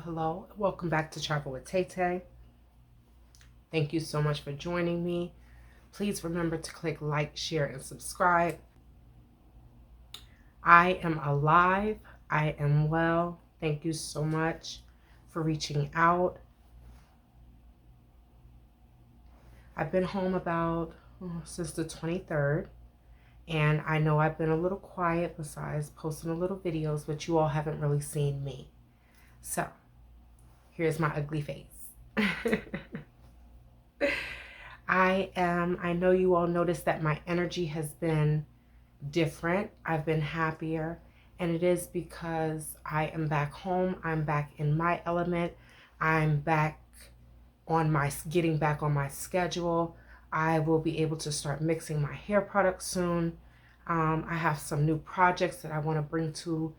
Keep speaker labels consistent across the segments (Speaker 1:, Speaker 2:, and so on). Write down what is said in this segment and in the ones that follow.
Speaker 1: hello. Welcome back to Travel with Tay Tay. Thank you so much for joining me. Please remember to click like, share, and subscribe. I am alive. I am well. Thank you so much for reaching out. I've been home about since the 23rd. And I know I've been a little quiet besides posting a little videos, but you all haven't really seen me. So, here's my ugly face. I know you all noticed that my energy has been different. I've been happier, and it is because I am back home. I'm back in my element. I'm back on getting back on my schedule. I will be able to start mixing my hair products soon. I have some new projects that I want to bring to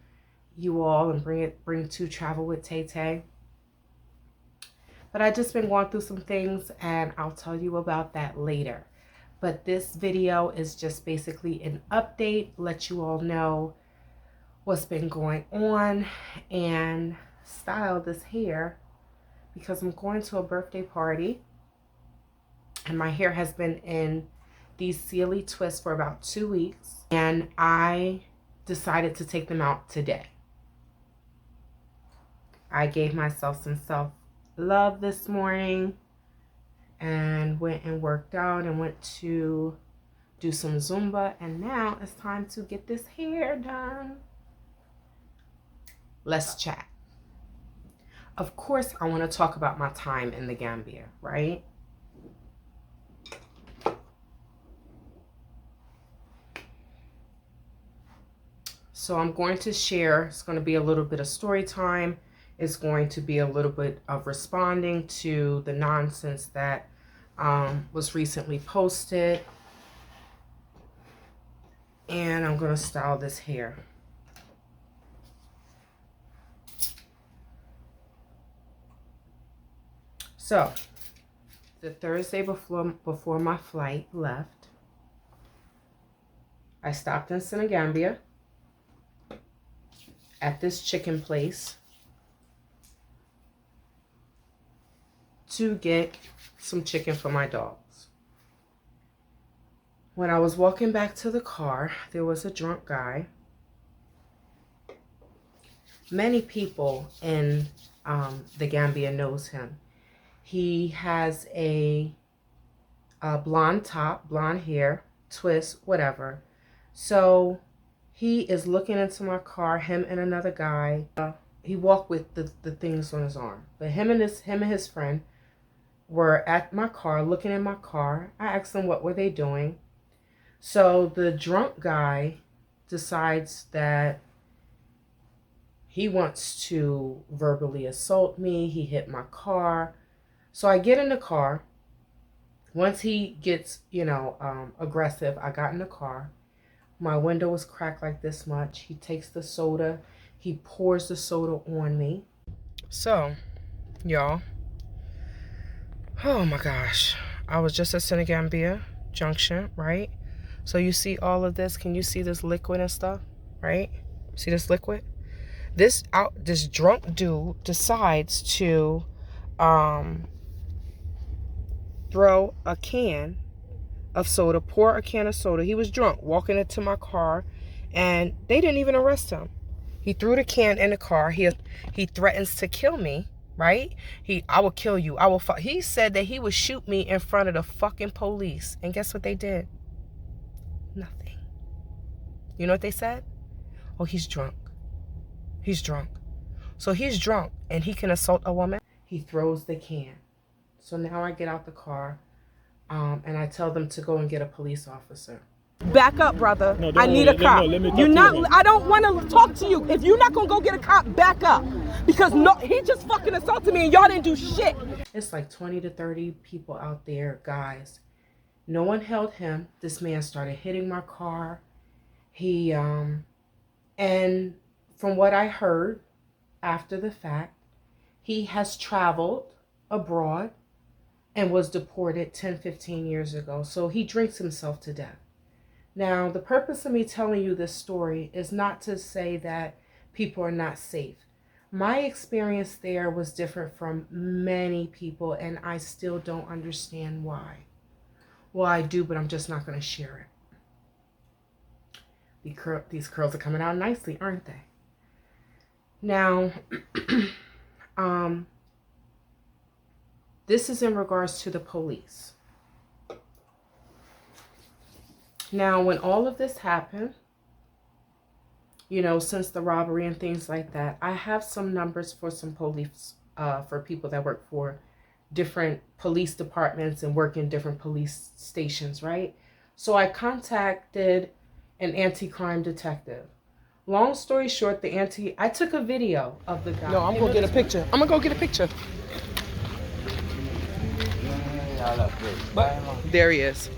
Speaker 1: you all and bring to Travel with Tay Tay. But I just been going through some things, and I'll tell you about that later. But this video is just basically an update, let you all know what's been going on, and style this hair because I'm going to a birthday party, and my hair has been in these silly twists for about 2 weeks, and I decided to take them out today. I gave myself some self-love this morning and went and worked out and went to do some Zumba, and now it's time to get this hair done. Let's chat. Of course, I want to talk about my time in the Gambia, right? So I'm going to share, it's going to be a little bit of story time. It's going to be a little bit of responding to the nonsense that was recently posted. And I'm going to style this hair. So, the Thursday before my flight left, I stopped in Senegambia at this chicken place to get some chicken for my dogs. When I was walking back to the car, there was a drunk guy. Many people in the Gambia knows him. He has a blonde top, blonde hair, twist, whatever. So he is looking into my car, him and another guy. He walked with the things on his arm. But him and his friend were at my car, looking at my car. I asked them what were they doing. So the drunk guy decides that he wants to verbally assault me. He hit my car. So I get in the car. Once he gets, aggressive, I got in the car. My window was cracked like this much. He takes the soda. He pours the soda on me. So, y'all. Oh my gosh. I was just at Senegambia Junction, right? So you see all of this. Can you see this liquid and stuff, right? See this liquid? This drunk dude decides to throw a can of soda, pour a can of soda. He was drunk, walking into my car, and they didn't even arrest him. He threw the can in the car. He threatens to kill me, right? I will kill you. He said that he would shoot me in front of the fucking police. And guess what they did? Nothing. You know what they said? Oh, he's drunk. He's drunk. So he's drunk and he can assault a woman. He throws the can. So now I get out the car and I tell them to go and get a police officer. Back up, brother. No, I need a cop. You're not. I don't want to talk to you. If you're not gonna go get a cop, back up. Because he just fucking assaulted me and y'all didn't do shit. It's like 20 to 30 people out there, guys. No one held him. This man started hitting my car. And from what I heard after the fact, he has traveled abroad and was deported 10, 15 years ago. So he drinks himself to death. Now, the purpose of me telling you this story is not to say that people are not safe. My experience there was different from many people, and I still don't understand why. Well, I do, but I'm just not going to share it. These curls are coming out nicely, aren't they? Now, this is in regards to the police. Now, when all of this happened, you know, since the robbery and things like that, I have some numbers for some police, for people that work for different police departments and work in different police stations, right? So I contacted an anti-crime detective. Long story short, I took a video of the guy.
Speaker 2: No, I'm gonna get a picture. I'm gonna go get a picture. But there he is.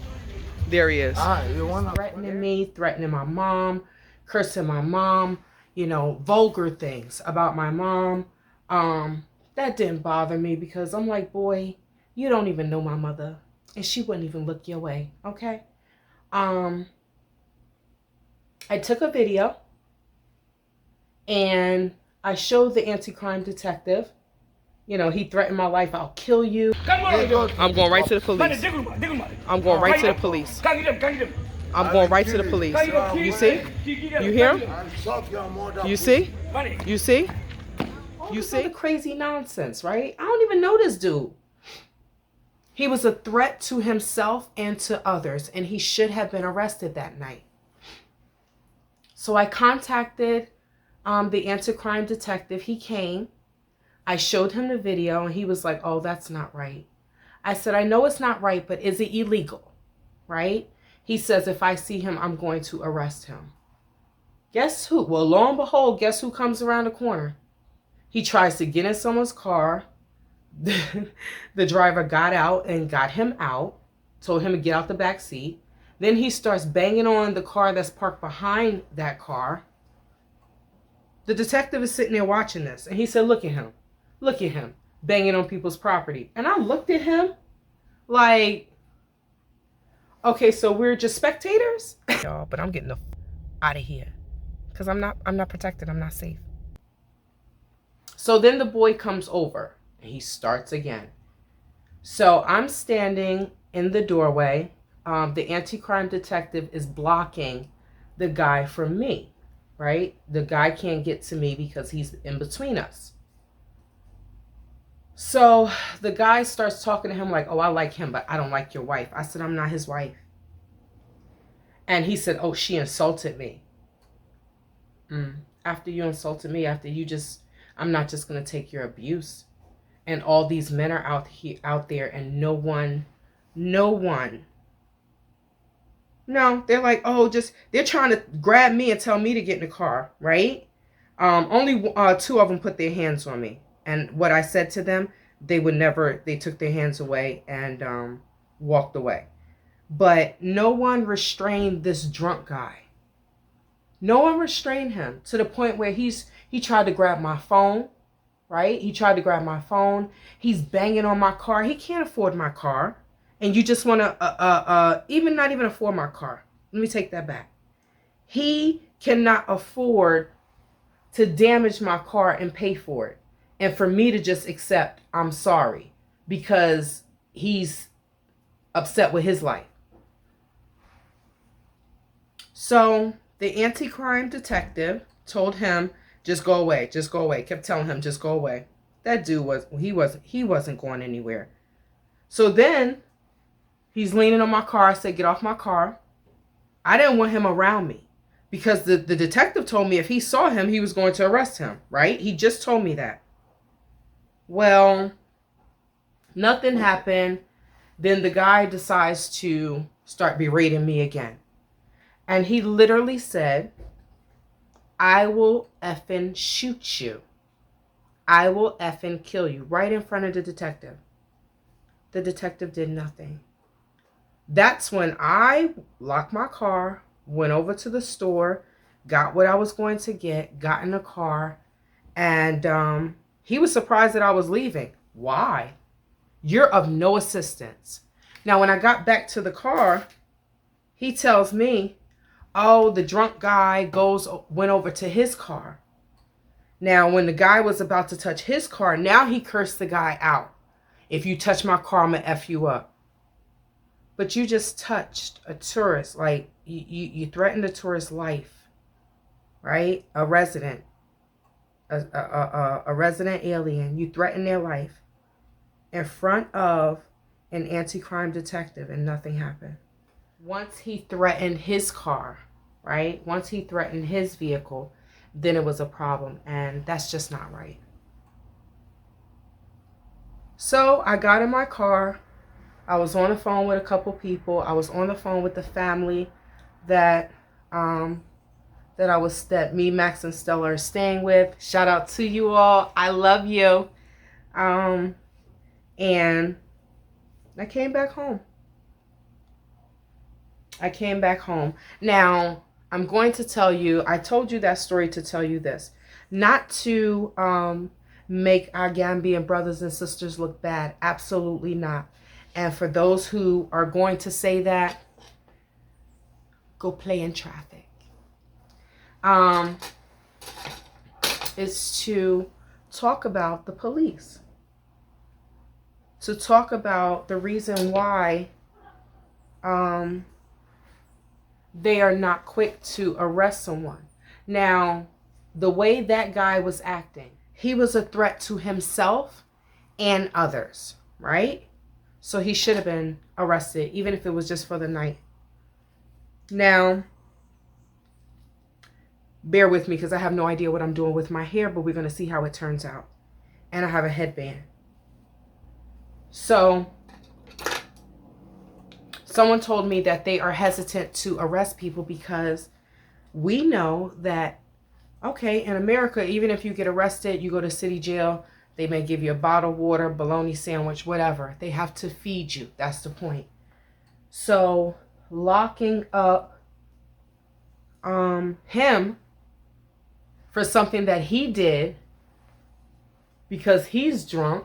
Speaker 2: There he is.
Speaker 1: Threatening me, threatening my mom, cursing my mom, you know, vulgar things about my mom. That didn't bother me because I'm like, boy, you don't even know my mother, and she wouldn't even look your way, okay? I took a video and I showed the anti-crime detective. You know, he threatened my life. I'll kill you.
Speaker 2: I'm going right to the police. I'm going right to the police. I'm going right to the police. You see? You hear him? You see? You see?
Speaker 1: You see? Crazy nonsense, right? I don't even know this dude. He was a threat to himself and to others, and he should have been arrested that night. So I contacted the anti-crime detective. He came. I showed him the video, and he was like, oh, that's not right. I said, I know it's not right, but is it illegal? Right? He says, if I see him, I'm going to arrest him. Guess who? Well, lo and behold, guess who comes around the corner? He tries to get in someone's car. The driver got out and got him out, told him to get out the back seat. Then he starts banging on the car that's parked behind that car. The detective is sitting there watching this, and he said, look at him. Look at him banging on people's property. And I looked at him like, okay, so we're just spectators? Y'all, but I'm getting the out of here because I'm not protected. I'm not safe. So then the boy comes over and he starts again. So I'm standing in the doorway. The anti-crime detective is blocking the guy from me, right? The guy can't get to me because he's in between us. So the guy starts talking to him like, oh, I like him, but I don't like your wife. I said, I'm not his wife. And he said, oh, she insulted me. After you insulted me, I'm not just going to take your abuse. And all these men are out there, and no one. No, they're like, oh, they're trying to grab me and tell me to get in the car, right? Only two of them put their hands on me. And what I said to them, they took their hands away and walked away. But no one restrained this drunk guy. No one restrained him to the point where he tried to grab my phone, right? He tried to grab my phone. He's banging on my car. He can't afford my car. And you just want to, not even afford my car. Let me take that back. He cannot afford to damage my car and pay for it. And for me to just accept, I'm sorry, because he's upset with his life. So the anti-crime detective told him, just go away, just go away. Kept telling him, just go away. That dude wasn't going anywhere. So then he's leaning on my car. I said, get off my car. I didn't want him around me because the detective told me if he saw him, he was going to arrest him, right? He just told me that. Well, nothing happened. Then the guy decides to start berating me again. And he literally said, I will effing shoot you. I will effing kill you right in front of the detective. The detective did nothing. That's when I locked my car, went over to the store, got what I was going to get, got in the car, and he was surprised that I was leaving. Why? You're of no assistance. Now, when I got back to the car, he tells me, oh, the drunk guy went over to his car. Now, when the guy was about to touch his car, now he cursed the guy out. If you touch my car, I'm going to F you up. But you just touched a tourist. Like, you threatened a tourist's life, right? A resident. A resident alien. You threatened their life in front of an anti-crime detective, and nothing happened. Once he threatened his car, right? Once he threatened his vehicle, then it was a problem, and that's just not right. So I got in my car. I was on the phone with a couple people. I was on the phone with the family that me, Max, and Stella are staying with. Shout out to you all. I love you. And I came back home. Now, I'm going to tell you, I told you that story to tell you this. Not to make our Gambian brothers and sisters look bad. Absolutely not. And for those who are going to say that, go play in traffic. Is to talk about the police. To talk about the reason why they are not quick to arrest someone. Now, the way that guy was acting, he was a threat to himself and others, right? So he should have been arrested, even if it was just for the night. Now, bear with me because I have no idea what I'm doing with my hair, but we're going to see how it turns out. And I have a headband. So, someone told me that they are hesitant to arrest people because we know that, okay, in America, even if you get arrested, you go to city jail, they may give you a bottle of water, bologna sandwich, whatever. They have to feed you. That's the point. So locking up him for something that he did because he's drunk,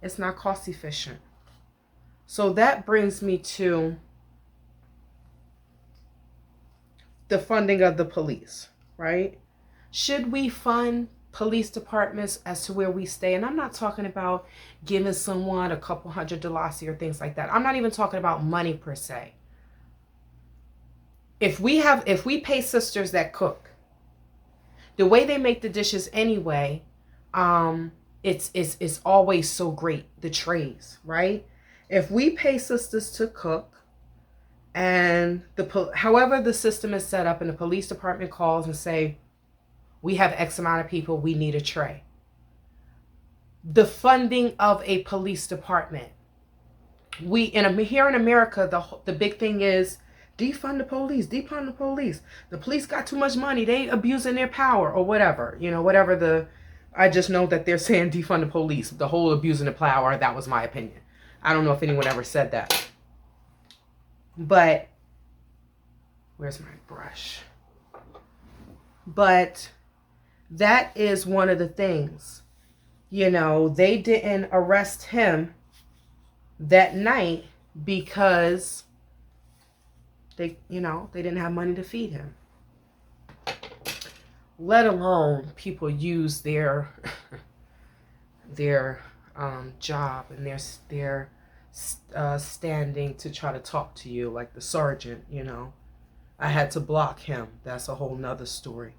Speaker 1: it's not cost efficient. So that brings me to the funding of the police, right? Should we fund police departments as to where we stay? And I'm not talking about giving someone a couple $100 or things like that. I'm not even talking about money per se. If we pay sisters that cook, the way they make the dishes anyway, it's always so great, the trays, right? If we pay sisters to cook, and however the system is set up, and the police department calls and say, we have X amount of people, we need a tray. The funding of a police department. Here in America, the big thing is defund the police, defund the police. The police got too much money, they abusing their power or whatever. I just know that they're saying defund the police. The whole abusing the power, that was my opinion. I don't know if anyone ever said that. But, where's my brush? But that is one of the things. They didn't arrest him that night because they didn't have money to feed him. Let alone people use their job and their standing to try to talk to you, like the sergeant. I had to block him. That's a whole nother story.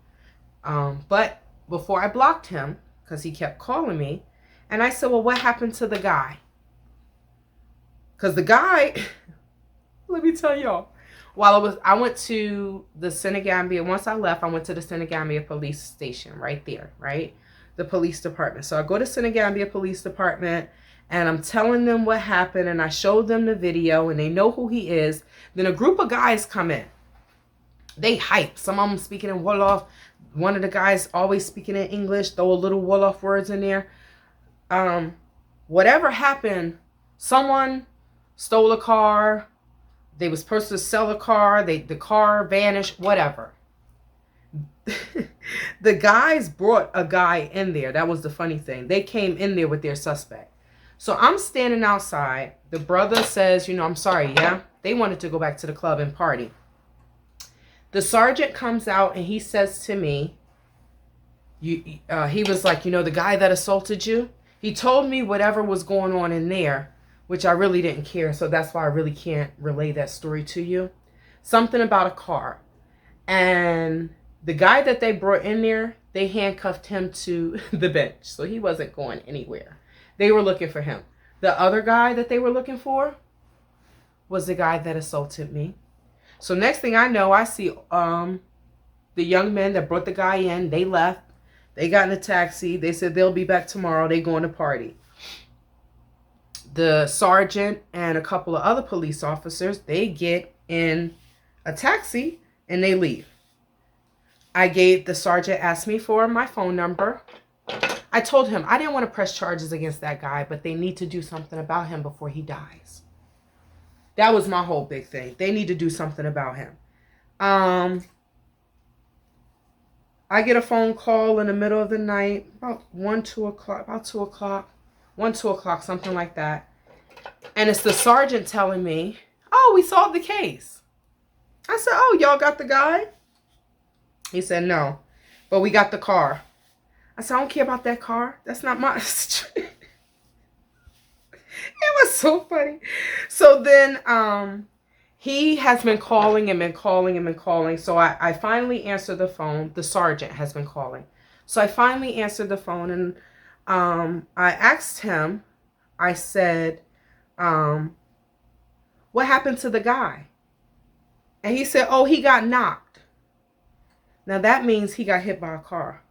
Speaker 1: But before I blocked him, because he kept calling me, and I said, well, what happened to the guy? Because the guy, let me tell y'all, I went to the Senegambia. Once I left, I went to the Senegambia police station right there, right? The police department. So I go to Senegambia police department and I'm telling them what happened, and I showed them the video and they know who he is. Then a group of guys come in. They hype. Some of them speaking in Wolof. One of the guys always speaking in English, throw a little Wolof words in there. Whatever happened, someone stole a car. They were supposed to sell a car. The car vanished, whatever. The guys brought a guy in there. That was the funny thing. They came in there with their suspect. So I'm standing outside. The brother says, I'm sorry, yeah? They wanted to go back to the club and party. The sergeant comes out and he says to me, he was like, the guy that assaulted you, he told me whatever was going on in there, which I really didn't care. So that's why I really can't relay that story to you. Something about a car. And the guy that they brought in there, they handcuffed him to the bench. So he wasn't going anywhere. They were looking for him. The other guy that they were looking for was the guy that assaulted me. So next thing I know, I see the young men that brought the guy in. They left. They got in a taxi. They said they'll be back tomorrow. They going to party. The sergeant and a couple of other police officers, they get in a taxi and they leave. The sergeant asked me for my phone number. I told him I didn't want to press charges against that guy, but they need to do something about him before he dies. That was my whole big thing. They need to do something about him. I get a phone call in the middle of the night, about 2 o'clock, something like that. And it's the sergeant telling me, oh, we solved the case. I said, oh, y'all got the guy? He said, no, but we got the car. I said, I don't care about that car. That's not my... It was so funny. So then he has been calling and been calling and been calling. So I finally answered the phone. The sergeant has been calling. So I finally answered the phone and I asked him, I said, what happened to the guy? And he said, oh, he got knocked. Now that means he got hit by a car.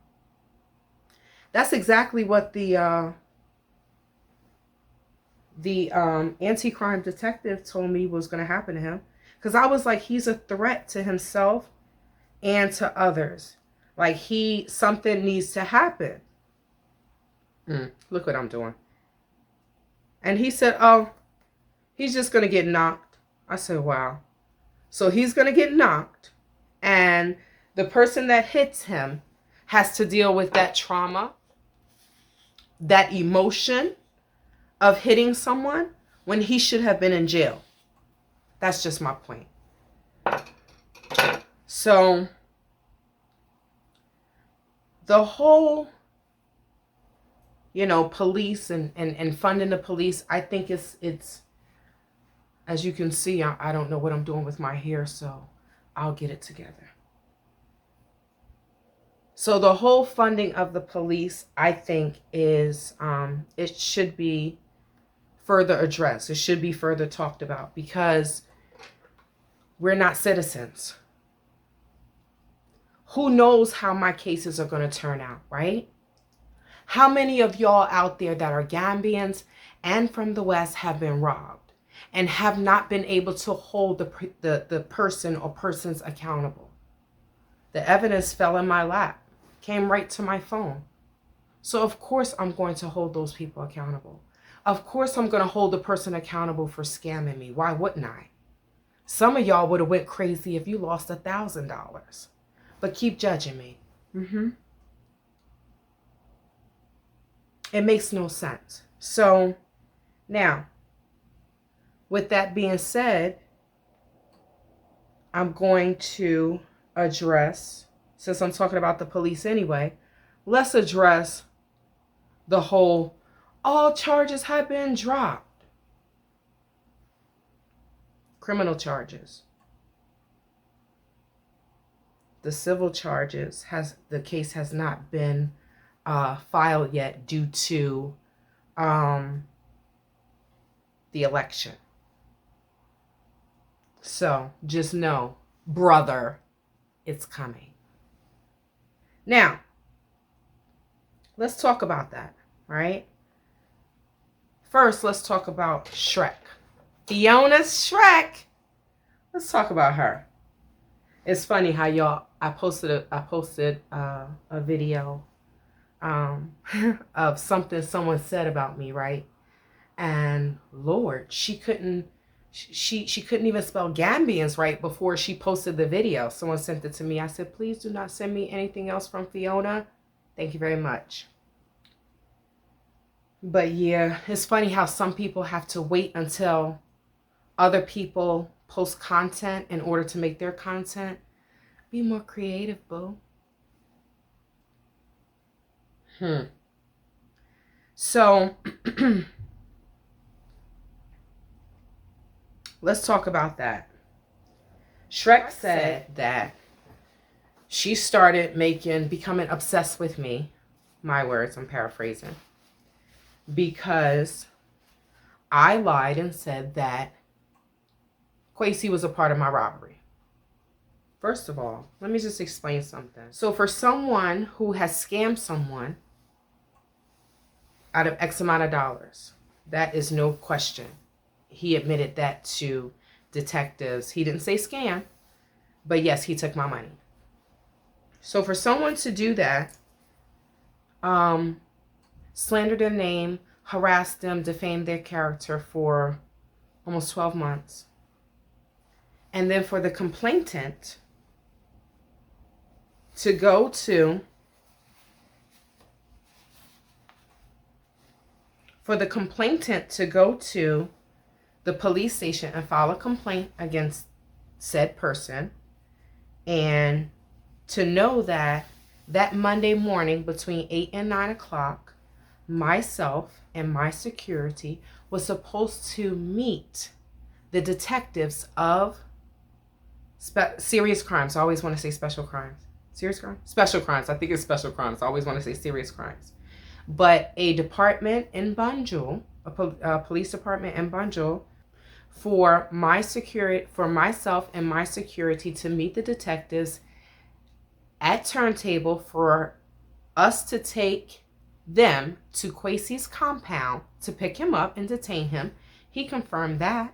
Speaker 1: That's exactly what the anti-crime detective told me was going to happen to him. Because I was like, he's a threat to himself and to others. Like something needs to happen. Look what I'm doing. And he said, oh, he's just going to get knocked. I said, wow. So he's going to get knocked. And the person that hits him has to deal with that trauma, that emotion of hitting someone when he should have been in jail. That's just my point. So the whole, police and funding the police, I think it's as you can see, I don't know what I'm doing with my hair, so I'll get it together. So the whole funding of the police, I think, is it should be further addressed. It should be further talked about because we're not citizens. Who knows how my cases are going to turn out, right? How many of y'all out there that are Gambians and from the West have been robbed and have not been able to hold the person or persons accountable? The evidence fell in my lap. Came right to my phone. So of course I'm going to hold those people accountable. Of course I'm going to hold the person accountable for scamming me. Why wouldn't I? Some of y'all would have went crazy if you lost $1,000. But keep judging me. It makes no sense. So now, with that being said, I'm going to address, since I'm talking about the police anyway, let's address the whole, all charges have been dropped. Criminal charges. The civil charges, the case has not been filed yet due to the election. So just know, brother, it's coming. Now, let's talk about that, right? First, let's talk about Shrek. Fiona's Shrek. Let's talk about her. It's funny how y'all, I posted a video of something someone said about me, right? And Lord, she couldn't even spell Gambians right before she posted the video. Someone sent it to me. I said, please do not send me anything else from Fiona. Thank you very much. But yeah, it's funny how some people have to wait until other people post content in order to make their content. Be more creative, boo. So let's talk about that. Shrek said that she started becoming obsessed with me. My words, I'm paraphrasing. Because I lied and said that Kwesi was a part of my robbery. First of all, let me just explain something. So for someone who has scammed someone out of X amount of dollars, that is no question. He admitted that to detectives. He didn't say scam, but yes, he took my money. So for someone to do that, slander their name, harass them, defame their character for almost 12 months, and then for the complainant to go to the police station and file a complaint against said person, and to know that Monday morning between 8 and 9 o'clock, myself and my security was supposed to meet the detectives of serious crimes. I always want to say special crimes. Serious crimes? Special crimes. I think it's special crimes. I always want to say serious crimes. But a department in Banjul, a police department in Banjul, for myself and my security to meet the detectives at turntable for us to take them to Kwesi's compound to pick him up and detain him. He confirmed that.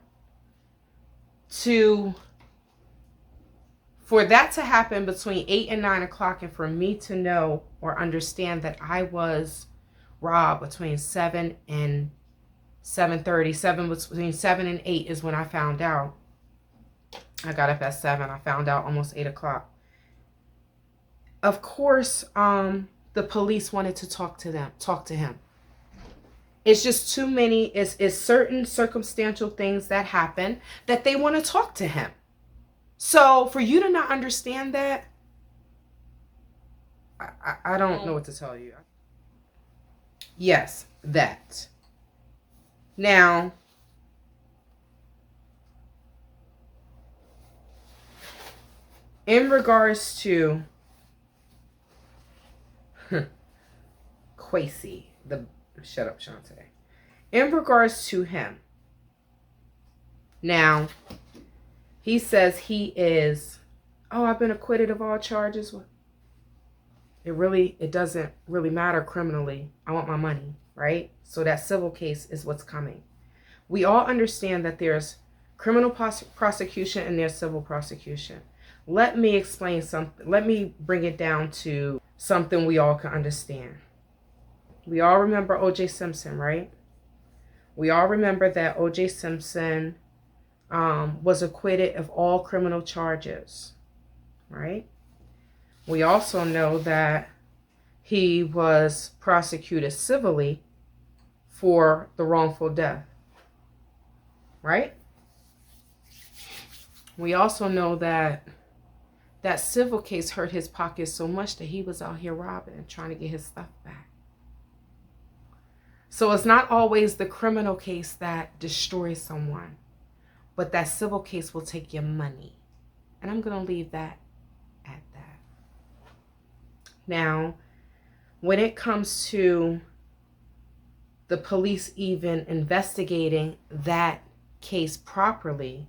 Speaker 1: For that to happen between 8 and 9 o'clock, and for me to know or understand that I was robbed between 7 and 7:30, between 7 and 8 is when I found out. I got up at 7. I found out almost 8 o'clock. Of course, the police wanted to talk to him. It's just too many, it's certain circumstantial things that happen that they want to talk to him. So for you to not understand that, I don't know what to tell you. Yes, that. Now, in regards to Kwesi, shut up, Shantae. In regards to him, now, he says he is, I've been acquitted of all charges. It doesn't really matter criminally. I want my money, right? So that civil case is what's coming. We all understand that there's criminal prosecution and there's civil prosecution. Let me explain something. Let me bring it down to something we all can understand. We all remember O.J. Simpson, right? We all remember that O.J. Simpson was acquitted of all criminal charges, right? We also know that he was prosecuted civilly for the wrongful death, right? We also know that that civil case hurt his pockets so much that he was out here robbing and trying to get his stuff back. So it's not always the criminal case that destroys someone, but that civil case will take your money. And I'm going to leave that at that. Now, when it comes to the police even investigating that case properly,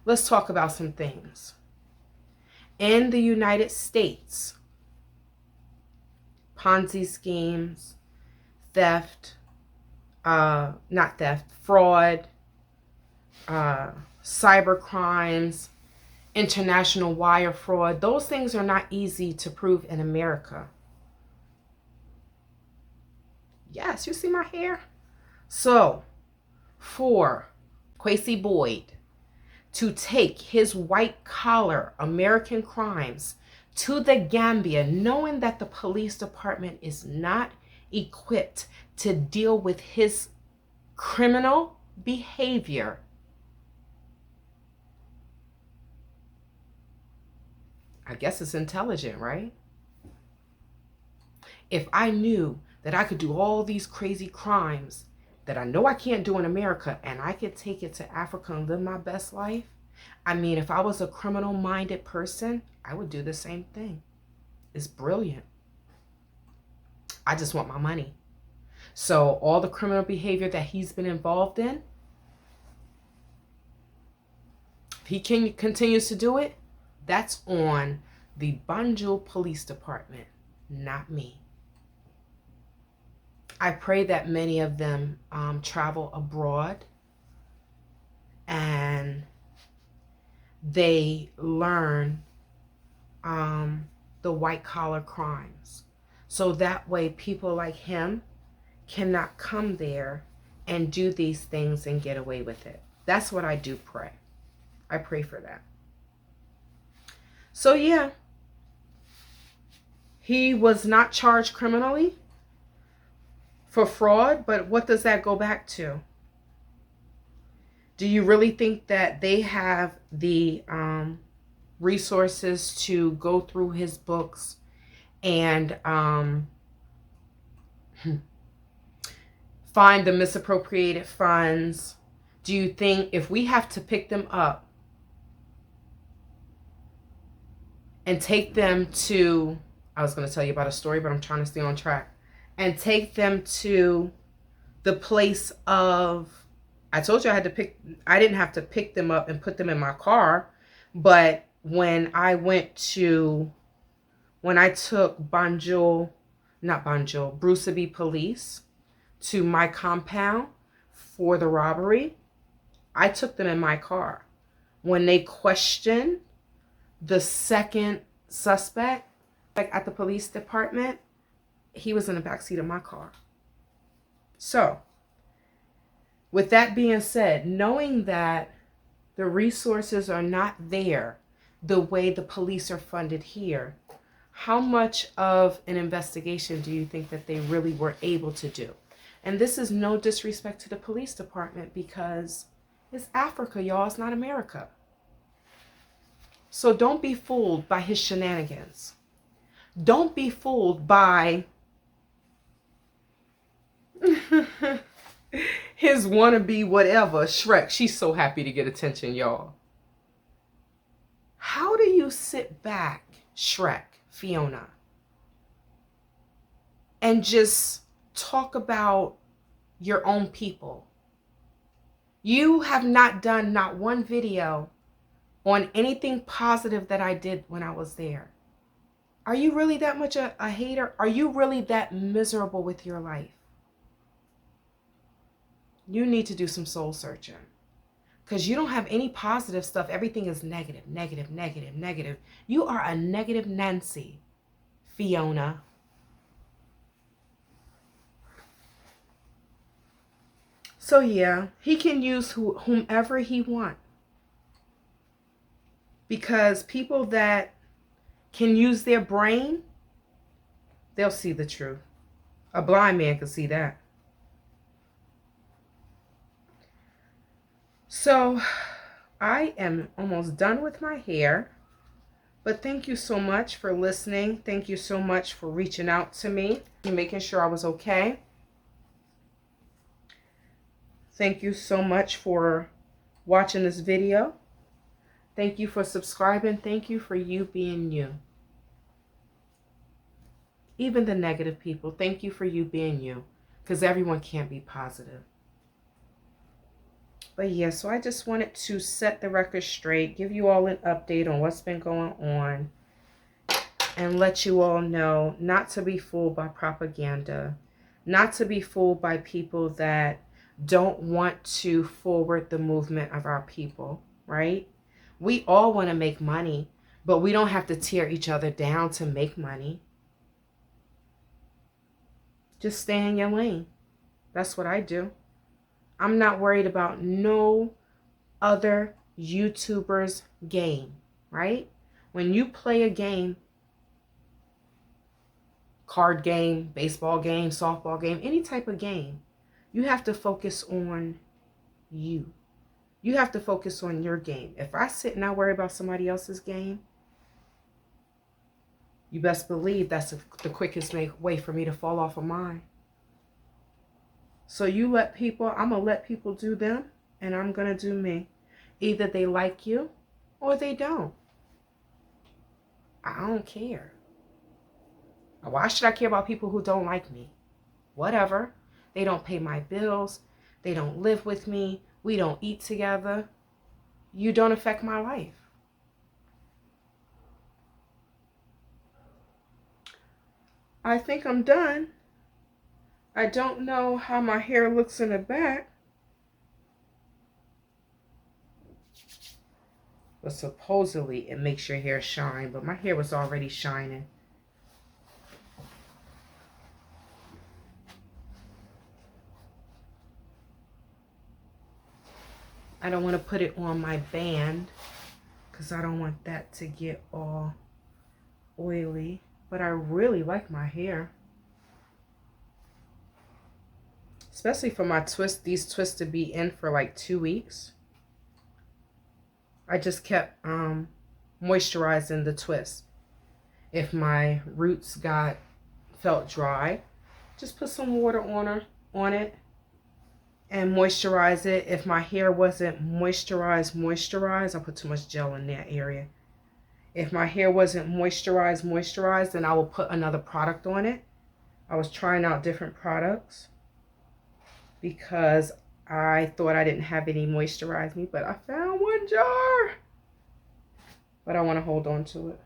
Speaker 1: let's talk about some things. In the United States, Ponzi schemes, fraud, cyber crimes, international wire fraud, those things are not easy to prove in America. Yes, you see my hair? So, for Kwesi Boyd to take his white-collar American crimes to the Gambia, knowing that the police department is not equipped to deal with his criminal behavior, I guess it's intelligent, right? If I knew that I could do all these crazy crimes that I know I can't do in America, and I could take it to Africa and live my best life, I mean, if I was a criminal-minded person, I would do the same thing. It's brilliant. I just want my money. So all the criminal behavior that he's been involved in, if he continues to do it, that's on the Banjul Police Department, not me. I pray that many of them travel abroad and they learn the white-collar crimes. So that way people like him cannot come there and do these things and get away with it. That's what I do pray. I pray for that. So yeah, he was not charged criminally for fraud, but what does that go back to? Do you really think that they have the resources to go through his books and find the misappropriated funds? Do you think if we have to pick them up and take them to, I was going to tell you about a story, but I'm trying to stay on track, and take them to the place of, I told you I didn't have to pick them up and put them in my car, but when I took Bruceby police to my compound for the robbery, I took them in my car. When they questioned the second suspect, like at the police department, he was in the backseat of my car. So, with that being said, knowing that the resources are not there the way the police are funded here, how much of an investigation do you think that they really were able to do? And this is no disrespect to the police department, because it's Africa, y'all. It's not America. So don't be fooled by his shenanigans. Don't be fooled by his wannabe whatever. Shrek, she's so happy to get attention, y'all. How do you sit back, Shrek, Fiona, and just talk about your own people? You have not done not one video on anything positive that I did when I was there. Are you really that much a hater? Are you really that miserable with your life? You need to do some soul searching, because you don't have any positive stuff. Everything is negative, negative, negative, negative. You are a negative Nancy, Fiona. So yeah, he can use whomever he wants, because people that can use their brain, they'll see the truth. A blind man can see that. So I am almost done with my hair, but thank you so much for listening. Thank you so much for reaching out to me and making sure I was okay. Thank you so much for watching this video. Thank you for subscribing. Thank you for you being you. Even the negative people, thank you for you being you, because everyone can't be positive. But yeah, so I just wanted to set the record straight, give you all an update on what's been going on, and let you all know not to be fooled by propaganda, not to be fooled by people that don't want to forward the movement of our people, right? We all want to make money, but we don't have to tear each other down to make money. Just stay in your lane. That's what I do. I'm not worried about no other YouTuber's game, right? When you play a game, card game, baseball game, softball game, any type of game, you have to focus on you. You have to focus on your game. If I sit and I worry about somebody else's game, you best believe that's the quickest way for me to fall off of mine. So you let people, I'm going to let people do them, and I'm going to do me. Either they like you or they don't. I don't care. Why should I care about people who don't like me? Whatever. They don't pay my bills. They don't live with me. We don't eat together. You don't affect my life. I think I'm done. I don't know how my hair looks in the back. But supposedly it makes your hair shine. But my hair was already shining. I don't want to put it on my band because I don't want that to get all oily. But I really like my hair. Especially for my twist, these twists to be in for like 2 weeks. I just kept moisturizing the twist. If my roots felt dry, just put some water on it and moisturize it. If my hair wasn't moisturized, I put too much gel in that area. If my hair wasn't moisturized, then I will put another product on it. I was trying out different products because I thought I didn't have any moisturize me, but I found one jar. But I want to hold on to it.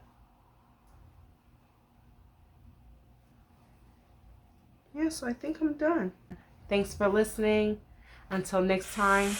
Speaker 1: Yeah, so I think I'm done. Thanks for listening. Until next time.